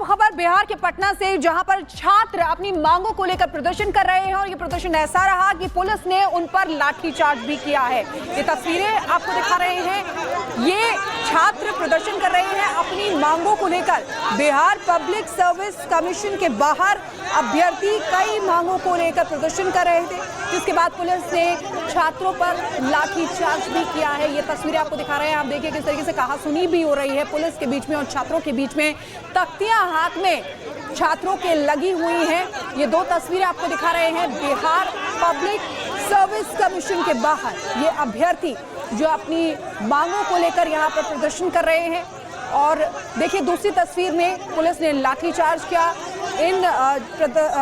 खबर बिहार के पटना से, जहां पर छात्र अपनी मांगों को लेकर प्रदर्शन कर रहे हैं और ये प्रदर्शन ऐसा रहा कि पुलिस ने उन पर लाठीचार्ज भी किया है। ये तस्वीरें आपको दिखा रहे हैं। ये छात्र प्रदर्शन कर रहे हैं अपनी मांगों को लेकर। बिहार पब्लिक सर्विस कमीशन के बाहर अभ्यर्थी कई मांगों को लेकर प्रदर्शन कर रहे थे, जिसके बाद पुलिस ने छात्रों पर लाठीचार्ज भी किया है। ये तस्वीरें आपको दिखा रहे हैं। आप देखिए किस तरीके से कहासुनी भी हो रही है पुलिस के बीच में और छात्रों के बीच में। तख्तियां हाथ में छात्रों के लगी हुई हैं। ये दो तस्वीरें आपको दिखा रहे हैं बिहार पब्लिक सर्विस कमीशन के बाहर। ये अभ्यर्थी जो अपनी मांगों को लेकर यहाँ पर प्रदर्शन कर रहे हैं। और देखिए दूसरी तस्वीर में पुलिस ने लाठीचार्ज किया इन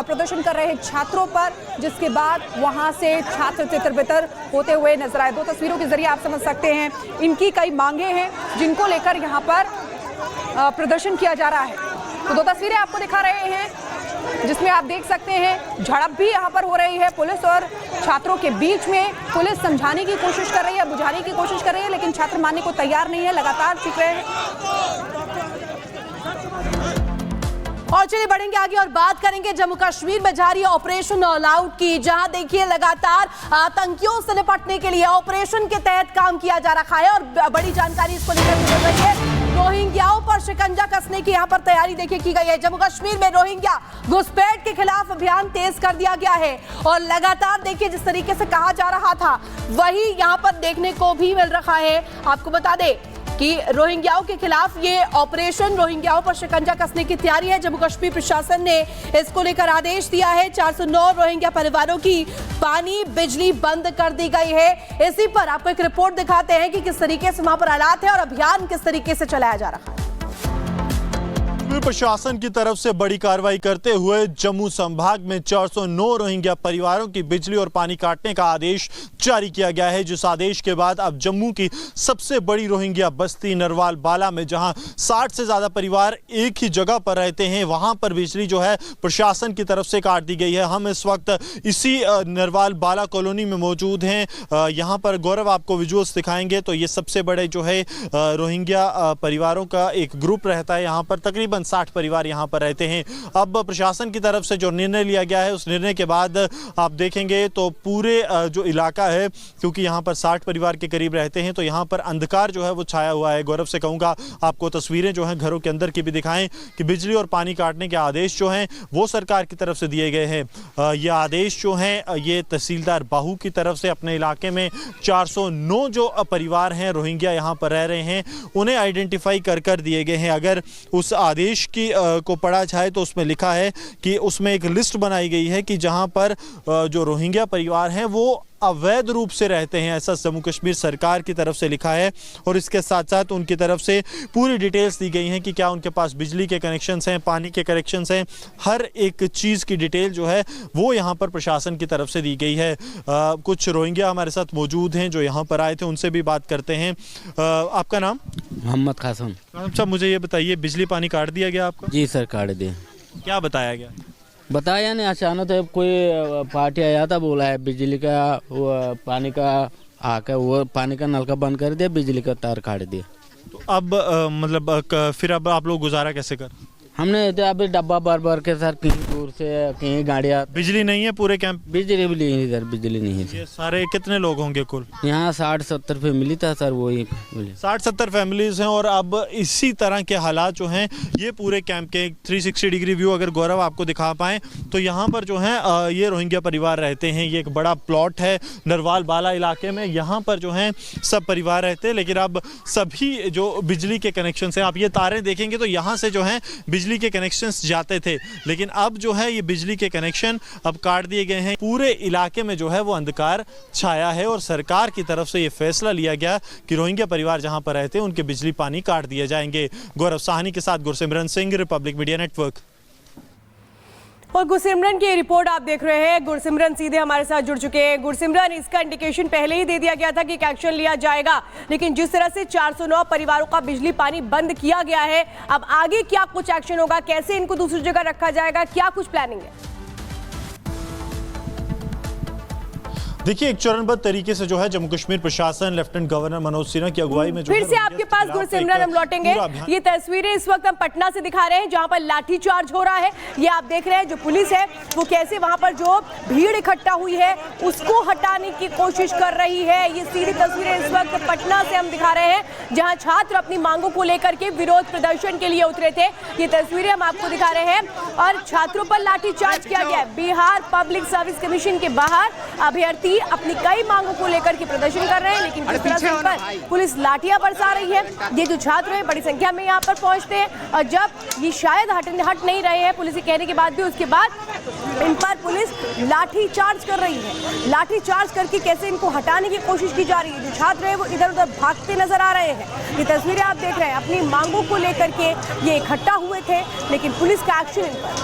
प्रदर्शन कर रहे छात्रों पर, जिसके बाद वहां से छात्र तितर-बितर होते हुए नजर आए। दो तस्वीरों के जरिए आप समझ सकते हैं इनकी कई मांगे हैं जिनको लेकर यहाँ पर प्रदर्शन किया जा रहा है। तो दो तस्वीरें आपको दिखा रहे हैं जिसमें आप देख सकते हैं झड़प भी यहाँ पर हो रही है पुलिस और छात्रों के बीच में। पुलिस समझाने की कोशिश कर रही है, बुझाने की कोशिश कर रही है, लेकिन छात्र मानने को तैयार नहीं है, लगातार चीख रहे हैं। और चलिए बढ़ेंगे आगे और बात करेंगे जम्मू कश्मीर में जारी ऑपरेशन ऑल आउट की, जहां देखिए लगातार आतंकियों से निपटने के लिए ऑपरेशन के तहत काम किया जा रहा है। और बड़ी जानकारी इसको लेकर मिल रही है, रोहिंग्याओं पर शिकंजा कसने की यहाँ पर तैयारी देखिए की गई है। जम्मू कश्मीर में रोहिंग्या घुसपैठ के खिलाफ अभियान तेज कर दिया गया है और लगातार देखिए जिस तरीके से कहा जा रहा था वही यहाँ पर देखने को भी मिल रहा है। आपको बता दें कि रोहिंग्याओं के खिलाफ ये ऑपरेशन, रोहिंग्याओं पर शिकंजा कसने की तैयारी है। जम्मू कश्मीर प्रशासन ने इसको लेकर आदेश दिया है। 409 रोहिंग्या परिवारों की पानी बिजली बंद कर दी गई है। इसी पर आपको एक रिपोर्ट दिखाते हैं कि किस तरीके से वहां पर हालात है और अभियान किस तरीके से चलाया जा रहा है। प्रशासन की तरफ से बड़ी कार्रवाई करते हुए जम्मू संभाग में 409 रोहिंग्या परिवारों की बिजली और पानी काटने का आदेश जारी किया गया है, जिस आदेश के बाद अब जम्मू की सबसे बड़ी रोहिंग्या बस्ती नरवाल बाला में, जहां 60 से ज्यादा परिवार एक ही जगह पर रहते हैं, वहां पर बिजली जो है प्रशासन की तरफ से काट दी गई है। हम इस वक्त इसी नरवाल बाला कॉलोनी में मौजूद हैं। यहाँ पर गौरव आपको विजुअल्स दिखाएंगे। तो ये सबसे बड़े जो है रोहिंग्या परिवारों का एक ग्रुप रहता है। यहाँ पर तकरीबन 60 परिवार यहाँ पर रहते हैं। अब प्रशासन की तरफ से जो निर्णय लिया गया है, उस निर्णय के बाद आप देखेंगे तो पूरे जो इलाका है, क्योंकि यहाँ पर 60 परिवार के करीब रहते हैं, तो यहाँ पर अंधकार जो है वो छाया हुआ है। गौरव से कहूँगा आपको तस्वीरें जो हैं घरों के अंदर की भी दिखाएं कि बिजली और पानी काटने के आदेश जो हैं वो सरकार की तरफ से दिए गए हैं। ये आदेश जो हैं ये तहसीलदार बाहू की तरफ से अपने इलाके में 409 जो परिवार हैं रोहिंग्या यहाँ पर रह रहे हैं, उन्हें आइडेंटिफाई कर दिए गए हैं। अगर उस आदेश की को पढ़ा जाए तो उसमें लिखा है कि उसमें एक लिस्ट बनाई गई है कि जहां पर जो रोहिंग्या परिवार हैं वो अवैध रूप से रहते हैं, ऐसा जम्मू कश्मीर सरकार की तरफ से लिखा है। और इसके साथ साथ उनकी तरफ से पूरी डिटेल्स दी गई हैं कि क्या उनके पास बिजली के कनेक्शंस हैं, पानी के कनेक्शंस हैं, हर एक चीज़ की डिटेल जो है वो यहाँ पर प्रशासन की तरफ से दी गई है। कुछ रोहिंग्या हमारे साथ मौजूद हैं जो यहाँ पर आए थे, उनसे भी बात करते हैं। आपका नाम? मोहम्मद कासम। साहब मुझे ये बताइए, बिजली पानी काट दिया गया आपका? जी सर, काट दिया। क्या बताया गया? बताया नहीं, अचानक तो कोई पार्टी आया था, बोला है बिजली का वो पानी का आकर वो पानी का नल का बंद कर दिया, बिजली का तार काट दिया। तो अब मतलब फिर अब आप लोग गुजारा कैसे कर? हमने तो अभी डब्बा भर के सर, कहीं दूर से कहीं गाड़ियाँ। बिजली नहीं है पूरे कैंप? बिजली भी नहीं सर, बिजली नहीं है। ये सारे कितने लोग होंगे कुल? यहाँ 60-70 फैमिली था सर, वही 60-70 फैमिलीज हैं। और अब इसी तरह के हालात जो हैं ये पूरे कैंप के 360 डिग्री व्यू अगर गौरव आपको दिखा पाएँ तो यहाँ पर जो है ये रोहिंग्या परिवार रहते हैं। ये एक बड़ा प्लॉट है नरवाल बाला इलाके में, यहाँ पर जो है सब परिवार रहते हैं। लेकिन अब सभी जो बिजली के कनेक्शन हैं, आप ये तारें देखेंगे तो यहाँ से जो है बिजली के कनेक्शंस जाते थे, लेकिन अब जो है ये बिजली के कनेक्शन अब काट दिए गए हैं। पूरे इलाके में जो है वो अंधकार छाया है और सरकार की तरफ से ये फैसला लिया गया कि रोहिंग्या परिवार जहां पर रहते हैं उनके बिजली पानी काट दिए जाएंगे। गौरव साहनी के साथ Gursimran Singh, Republic media network. और गुरसिमरन की रिपोर्ट आप देख रहे हैं। गुरसिमरन सीधे हमारे साथ जुड़ चुके हैं। गुरसिमरन, इसका इंडिकेशन पहले ही दे दिया गया था कि एक्शन लिया जाएगा, लेकिन जिस तरह से 409 परिवारों का बिजली पानी बंद किया गया है, अब आगे क्या कुछ एक्शन होगा, कैसे इनको दूसरी जगह रखा जाएगा, क्या कुछ प्लानिंग है? देखिए, एक चरणबद्ध तरीके से जो है जम्मू कश्मीर प्रशासन लेफ्टिनेंट गवर्नर मनोज सिन्हा की अगुवाई में फिर से आपके पास गुरसिमरन हम लौटेंगे। ये तस्वीरें इस वक्त हम पटना से दिखा रहे हैं जहां पर लाठीचार्ज हो रहा है। ये आप देख रहे हैं जो पुलिस है वो कैसे वहां पर जो भीड़ इकट्ठा हुई है उसको हटाने की कोशिश कर रही है। ये सीधी तस्वीरें इस वक्त पटना से हम दिखा रहे हैं जहां छात्र अपनी मांगों को लेकर के विरोध प्रदर्शन के लिए उतरे थे। ये तस्वीरें हम आपको दिखा रहे हैं और छात्रों पर लाठीचार्ज किया गया है। बिहार पब्लिक सर्विस कमीशन के बाहर अभ्यर्थी अपनी कई मांगों को लेकर के प्रदर्शन कर रहे हैं, लेकिन किस तरह से उन पर पुलिस लाठियां बरसा रही है। ये जो छात्र हैं बड़ी संख्या में यहाँ पर पहुंचते हैं और जब ये शायद हट नहीं रहे हैं पुलिस के कहने के बाद भी, उसके बाद इन पर पुलिस लाठी चार्ज कर रही है। लाठी चार्ज करके कैसे इनको हटाने की कोशिश की जा रही है। जो छात्र हैं वो इधर उधर भागते नजर आ रहे हैं। ये तस्वीरें आप देख रहे हैं, अपनी मांगों को लेकर के ये इकट्ठा हुए थे, लेकिन पुलिस का एक्शन इन पर।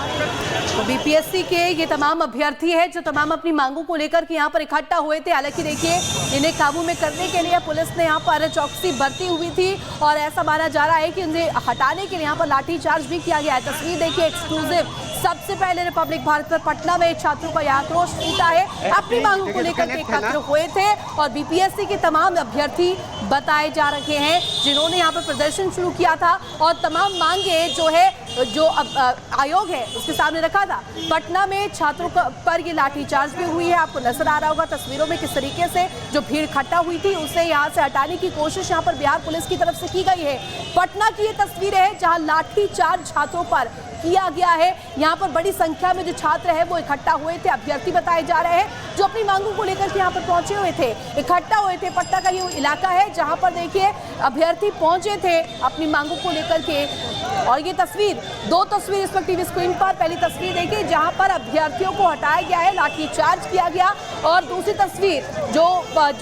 तो बीपीएससी के ये तमाम अभ्यर्थी है जो तमाम अपनी मांगों को लेकर के यहाँ पर इकट्ठा हुए थे। हालांकि देखिए, इन्हें काबू में करने के लिए पुलिस ने यहाँ पर चौकसी बरती हुई थी और ऐसा माना जा रहा है कि उन्हें हटाने के लिए यहाँ पर लाठीचार्ज भी किया गया है। तस्वीर देखिए एक्सक्लूसिव। सबसे पहले रिपब्लिक भारत पर पटना में छात्रों का यह आक्रोश टूटा है। अपनी मांगों को लेकर के एकत्र हुए थे और बीपीएससी के तमाम अभ्यर्थी बताए जा रहे हैं जिन्होंने यहाँ पर प्रदर्शन शुरू किया था और तमाम मांगे जो आयोग है उसके सामने रखा था। पटना में छात्रों पर ये लाठीचार्ज भी हुई है। आपको नजर आ रहा होगा तस्वीरों में किस तरीके से जो भीड़ इकट्ठा हुई थी उसे यहाँ से हटाने की कोशिश यहाँ पर बिहार पुलिस की तरफ से की गई है। पटना की ये तस्वीरें हैं जहाँ लाठीचार्ज छात्रों पर किया गया है। यहाँ पर बड़ी संख्या में जो छात्र हैं वो इकट्ठा हुए थे, अभ्यर्थी बताए जा रहे हैं जो अपनी मांगों को लेकर के यहाँ पर पहुंचे हुए थे, इकट्ठा हुए थे। पटना का ये इलाका है जहाँ पर देखिए अभ्यर्थी पहुंचे थे अपनी मांगों को लेकर के। और ये तस्वीर, दो तस्वीर इस वक्त टीवी स्क्रीन पर। पहली तस्वीर देखिए जहाँ पर अभ्यर्थियों को हटाया गया है, लाठीचार्ज किया गया, और दूसरी तस्वीर जो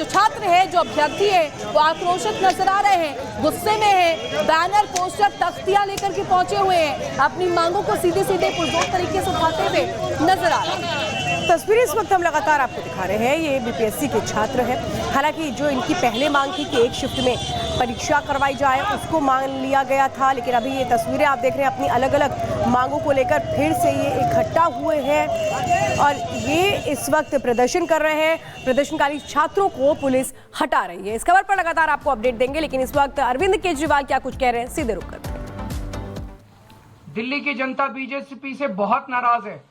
छात्र है, जो अभ्यर्थी है वो आक्रोशित नजर आ रहे हैं, गुस्से में है, बैनर पोस्टर तख्तियां लेकर के पहुंचे हुए हैं, अपनी मांगों को सीधे सीधे पुरजोर तरीके से उठाते हुए नजर आ रहे हैं। तस्वीरें इस वक्त हम लगातार आपको दिखा रहे हैं। ये बीपीएससी के छात्र हैं। हालांकि जो इनकी पहले मांग थी कि एक शिफ्ट में परीक्षा करवाई जाए उसको मान लिया गया था, लेकिन अभी ये तस्वीरें आप देख रहे हैं अपनी अलग अलग मांगों को लेकर फिर से ये इकट्ठा हुए हैं और ये इस वक्त प्रदर्शन कर रहे हैं। प्रदर्शनकारी छात्रों को पुलिस हटा रही है। इस खबर पर लगातार आपको अपडेट देंगे, लेकिन इस वक्त अरविंद केजरीवाल क्या कुछ कह रहे हैं, सीधे रुक करते हैं। दिल्ली की जनता बीजेपी से बहुत नाराज है।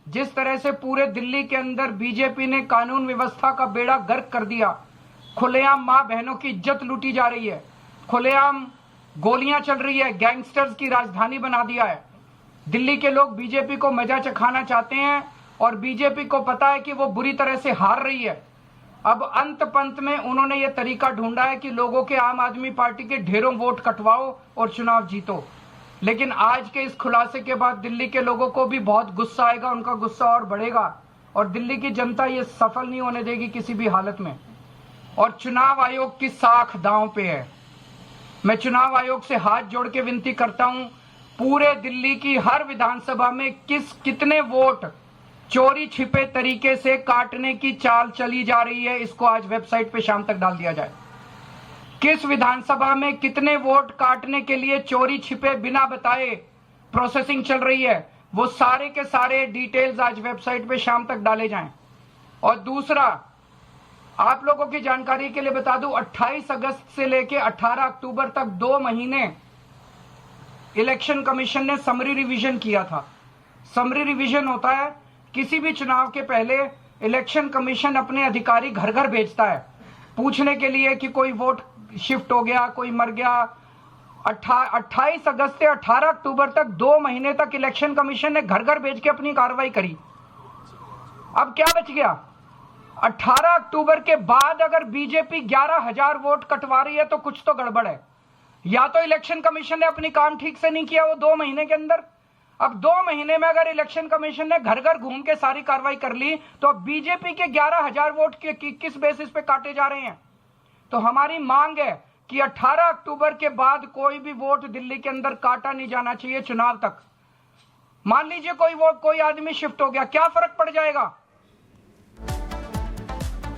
जिस तरह से पूरे दिल्ली के अंदर बीजेपी ने कानून व्यवस्था का बेड़ा गर्क कर दिया, खुलेआम मां बहनों की इज्जत लूटी जा रही है, खुलेआम गोलियां चल रही है, गैंगस्टर्स की राजधानी बना दिया है। दिल्ली के लोग बीजेपी को मजा चखाना चाहते हैं और बीजेपी को पता है कि वो बुरी तरह से हार रही है। अब अंत पंत में उन्होंने ये तरीका ढूंढा है कि लोगों के आम आदमी पार्टी के ढेरों वोट कटवाओ और चुनाव जीतो। लेकिन आज के इस खुलासे के बाद दिल्ली के लोगों को भी बहुत गुस्सा आएगा, उनका गुस्सा और बढ़ेगा और दिल्ली की जनता ये सफल नहीं होने देगी किसी भी हालत में। और चुनाव आयोग की साख दांव पे है। मैं चुनाव आयोग से हाथ जोड़ के विनती करता हूं, पूरे दिल्ली की हर विधानसभा में कितने वोट चोरी छिपे तरीके से काटने की चाल चली जा रही है, इसको आज वेबसाइट पे शाम तक डाल दिया जाए। किस विधानसभा में कितने वोट काटने के लिए चोरी छिपे बिना बताए प्रोसेसिंग चल रही है, वो सारे के सारे डिटेल्स आज वेबसाइट पे शाम तक डाले जाएं। और दूसरा, आप लोगों की जानकारी के लिए बता दूं, 28 अगस्त से लेकर 18 अक्टूबर तक 2 महीने इलेक्शन कमीशन ने समरी रिवीजन किया था। समरी रिवीजन होता है किसी भी चुनाव के पहले इलेक्शन कमीशन अपने अधिकारी घर घर भेजता है पूछने के लिए कि कोई वोट शिफ्ट हो गया, कोई मर गया। 28 अगस्त से 18 अक्टूबर तक 2 महीने तक इलेक्शन कमीशन ने घर घर भेज के अपनी कार्रवाई करी। अब क्या बच गया? 18 अक्टूबर के बाद अगर बीजेपी 11,000 वोट कटवा रही है तो कुछ तो गड़बड़ है। या तो इलेक्शन कमीशन ने अपनी काम ठीक से नहीं किया वो 2 महीने के अंदर। अब 2 महीने में अगर इलेक्शन कमीशन ने घर घर घूम के सारी कार्रवाई कर ली तो अब बीजेपी के 11,000 वोट के किस बेसिस पे काटे जा रहे हैं? तो हमारी मांग है कि 18 अक्टूबर के बाद कोई भी वोट दिल्ली के अंदर काटा नहीं जाना चाहिए चुनाव तक। मान लीजिए कोई आदमी शिफ्ट हो गया, क्या फर्क पड़ जाएगा?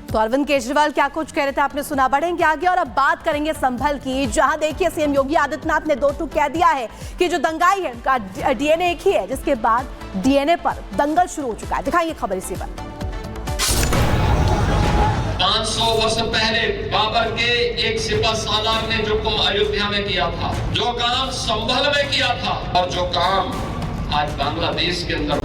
तो अरविंद केजरीवाल क्या कुछ कह रहे थे आपने सुना। बढ़ेंगे आगे और अब बात करेंगे संभल की, जहां देखिए सीएम योगी आदित्यनाथ ने 2 टूक कह दिया है कि जो दंगाई है उनका डीएनए एक ही है, जिसके बाद डीएनए पर दंगल शुरू हो चुका है। दिखाइए खबर इसी पर। 500 वर्ष पहले बाबर के एक सिपह सालार ने जो काम अयोध्या में किया था, जो काम संभल में किया था और जो काम आज बांग्लादेश के अंदर